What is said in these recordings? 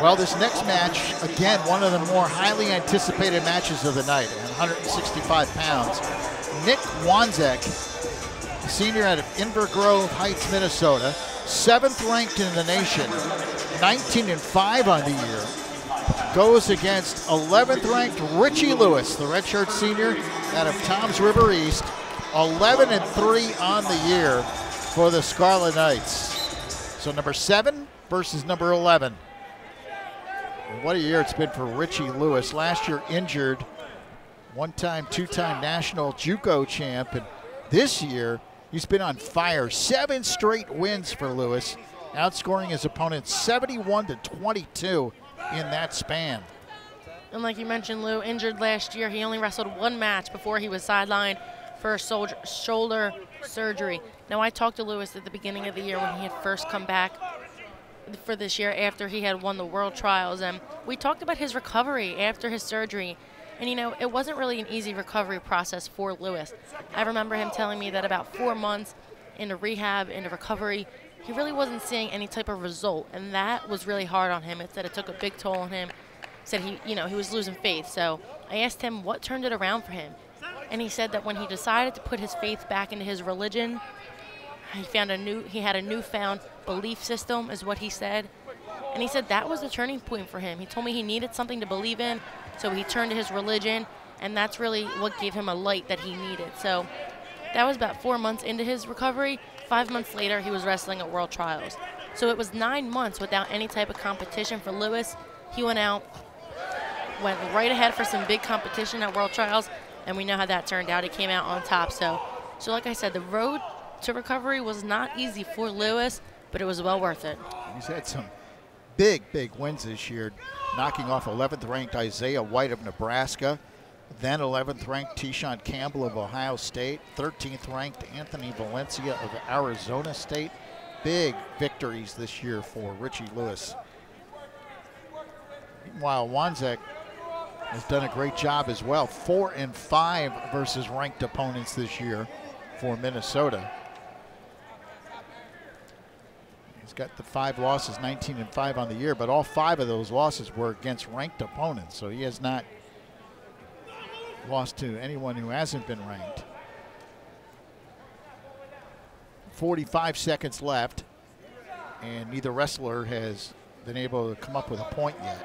Well, this next match, again, one of the more highly anticipated matches of the night at 165 pounds. Nick Wanzek, senior out of Inver Grove Heights, Minnesota, 7th ranked in the nation, 19-5 on the year, goes against 11th ranked Richie Lewis, the redshirt senior out of Toms River East, 11-3 on the year for the Scarlet Knights. So number 7 versus number 11. And what a year it's been for Richie Lewis. Last year injured, one-time, two-time national JUCO champ, and this year he's been on fire. 7 straight wins for Lewis, outscoring his opponent 71-22 in that span. And like you mentioned, Lou, injured last year. He only wrestled 1 match before he was sidelined for a shoulder surgery. Now, I talked to Lewis at the beginning of the year when he had first come back for this year after he had won the World Trials, and we talked about his recovery after his surgery. And, you know, it wasn't really an easy recovery process for Lewis. I remember him telling me that about 4 months into rehab, into recovery, he really wasn't seeing any type of result, and that was really hard on him. It said it took a big toll on him. Said he was losing faith. So I asked him what turned it around for him, and he said that when he decided to put his faith back into his religion, he had a newfound belief system, is what he said. And he said that was the turning point for him. He told me he needed something to believe in, so he turned to his religion, and that's really what gave him a light that he needed. So that was about 4 months into his recovery. 5 months later, he was wrestling at World Trials. So it was 9 months without any type of competition for Lewis. He went right ahead for some big competition at World Trials, and we know how that turned out. He came out on top. So like I said, the road to recovery was not easy for Lewis, but it was well worth it. He's had some big wins this year, knocking off 11th ranked Isaiah White of Nebraska, then 11th ranked Tyshawn Campbell of Ohio State, 13th ranked Anthony Valencia of Arizona State. Big victories this year for Richie Lewis. Meanwhile, Wanzek has done a great job as well. 4-5 versus ranked opponents this year for Minnesota. He's got the 5 losses, 19-5 on the year, but all 5 of those losses were against ranked opponents, so he has not lost to anyone who hasn't been ranked. 45 seconds left, and neither wrestler has been able to come up with a point yet.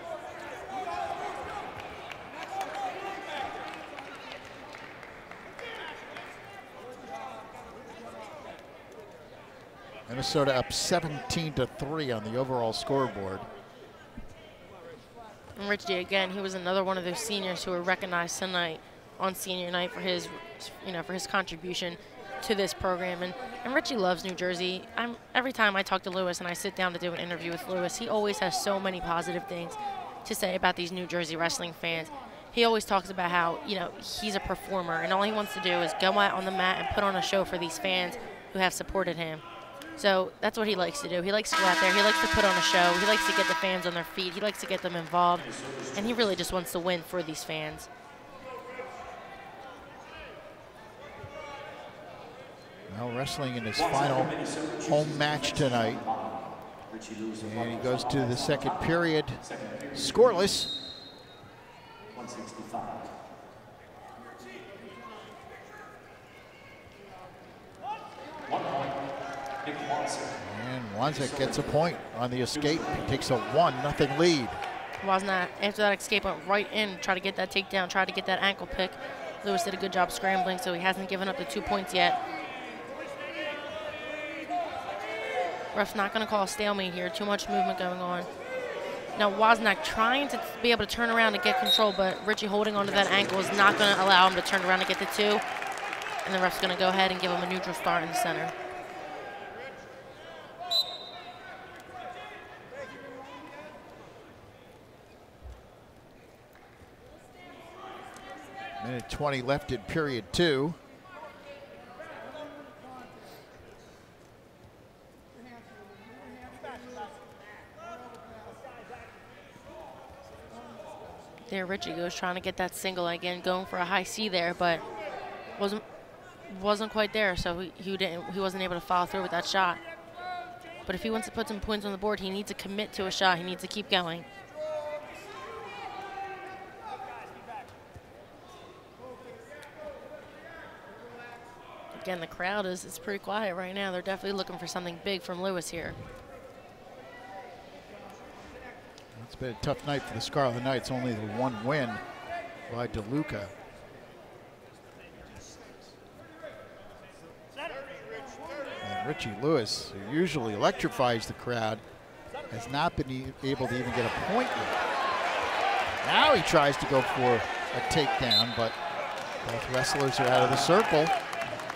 Minnesota up 17-3 on the overall scoreboard. And Richie, again, he was another one of those seniors who were recognized tonight on senior night for his, for his contribution to this program. And Richie loves New Jersey. Every time I talk to Lewis and I sit down to do an interview with Lewis, he always has so many positive things to say about these New Jersey wrestling fans. He always talks about how, he's a performer, and all he wants to do is go out on the mat and put on a show for these fans who have supported him. So that's what he likes to do. He likes to go out there. He likes to put on a show. He likes to get the fans on their feet. He likes to get them involved. And he really just wants to win for these fans. Now wrestling in his final home match tonight. And he goes to the second period scoreless. 165. And Wanzek gets a point on the escape. He takes a 1-0 lead. Wasn't after that escape went right in, tried to get that takedown, tried to get that ankle pick. Lewis did a good job scrambling, so he hasn't given up the 2 points yet. Ref's not going to call a stalemate here. Too much movement going on. Now Wanzek trying to be able to turn around and get control, but Richie holding onto that ankle is not going to allow him to turn around and get the 2. And the ref's going to go ahead and give him a neutral start in the center. Minute 20 left in period 2. There Richie goes trying to get that single again, going for a high C there, but wasn't quite there, so he wasn't able to follow through with that shot. but if he wants to put some points on the board, he needs to commit to a shot. He needs to keep going. Again, the crowd is pretty quiet right now. They're definitely looking for something big from Lewis here. It's been a tough night for the Scarlet Knights. Only the one win by DeLuca. And Richie Lewis, who usually electrifies the crowd, has not been able to even get a point yet. Now he tries to go for a takedown, but both wrestlers are out of the circle.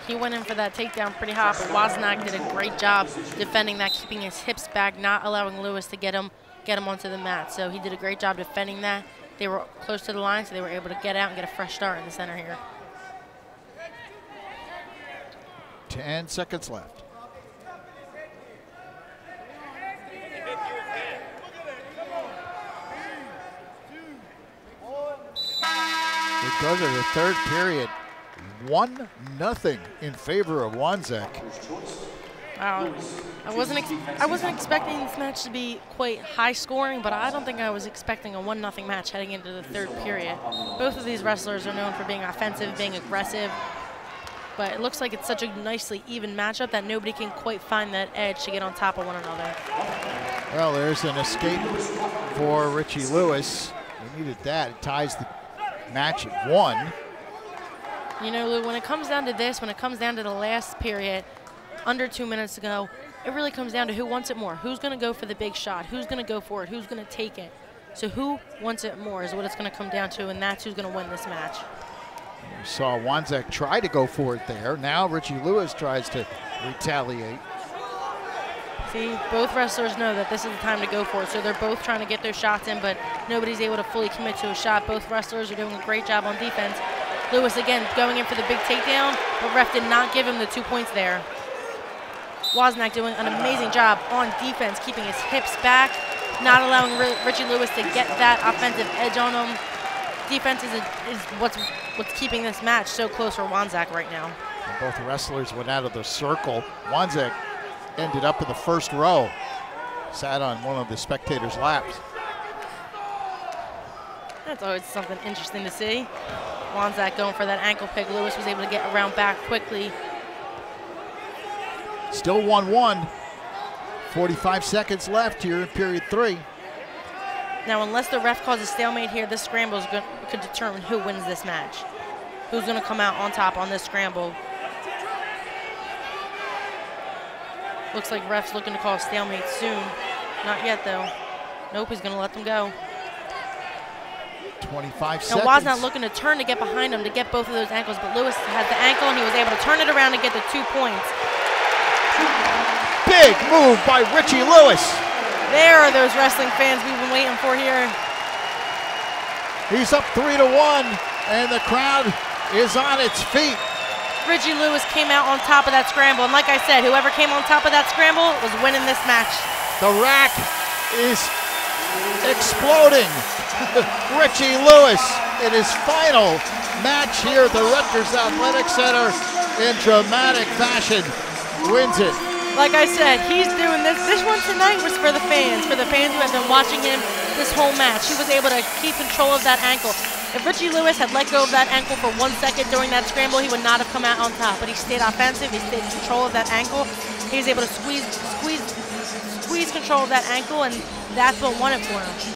He went in for that takedown pretty hot, but Wanzek did a great job defending that, keeping his hips back, not allowing Lewis to get him onto the mat. So he did a great job defending that. They were close to the line, so they were able to get out and get a fresh start in the center here. 10 seconds left. We go to the third period. 1-0 in favor of Wanzek. Wow. I wasn't expecting this match to be quite high scoring, but I don't think I was expecting a 1-0 match heading into the third period. Both of these wrestlers are known for being offensive, being aggressive, but it looks like it's such a nicely even matchup that nobody can quite find that edge to get on top of one another. Well, there's an escape for Richie Lewis. We needed that. It ties the match at 1. You know, Lou, when it comes down to this, when it comes down to the last period, under 2 minutes to go, it really comes down to who wants it more. Who's going to go for the big shot? Who's going to go for it? Who's going to take it? So who wants it more is what it's going to come down to, and that's who's going to win this match. We saw Wanzek try to go for it there. Now Richie Lewis tries to retaliate. See, both wrestlers know that this is the time to go for it, so they're both trying to get their shots in, but nobody's able to fully commit to a shot. Both wrestlers are doing a great job on defense. Lewis, again, going in for the big takedown, but ref did not give him the 2 points there. Wanzek doing an amazing job on defense, keeping his hips back, not allowing Richie Lewis to get that offensive edge on him. Defense is what's keeping this match so close for Wanzek right now. And both wrestlers went out of the circle. Wanzek ended up in the first row, sat on one of the spectators' laps. That's always something interesting to see. Wanzek going for that ankle pick. Lewis was able to get around back quickly. Still 1-1. 45 seconds left here in period 3. Now, unless the ref calls a stalemate here, this scramble could determine who wins this match. Who's going to come out on top on this scramble. Looks like ref's looking to call a stalemate soon. Not yet, though. Nope, he's going to let them go. 25 seconds. And Wanzek looking to turn to get behind him to get both of those ankles, but Lewis had the ankle and he was able to turn it around and get the 2 points. Big move by Richie Lewis. There are those wrestling fans we've been waiting for here. He's up 3-1, and the crowd is on its feet. Richie Lewis came out on top of that scramble, and like I said, whoever came on top of that scramble was winning this match. The rack is exploding. Richie Lewis in his final match here at the Rutgers Athletic Center in dramatic fashion wins it. Like I said, he's doing this. This one tonight was for the fans who have been watching him this whole match. He was able to keep control of that ankle. If Richie Lewis had let go of that ankle for 1 second during that scramble, he would not have come out on top. But he stayed offensive. He stayed in control of that ankle. He was able to squeeze control of that ankle, and that's what won it for him.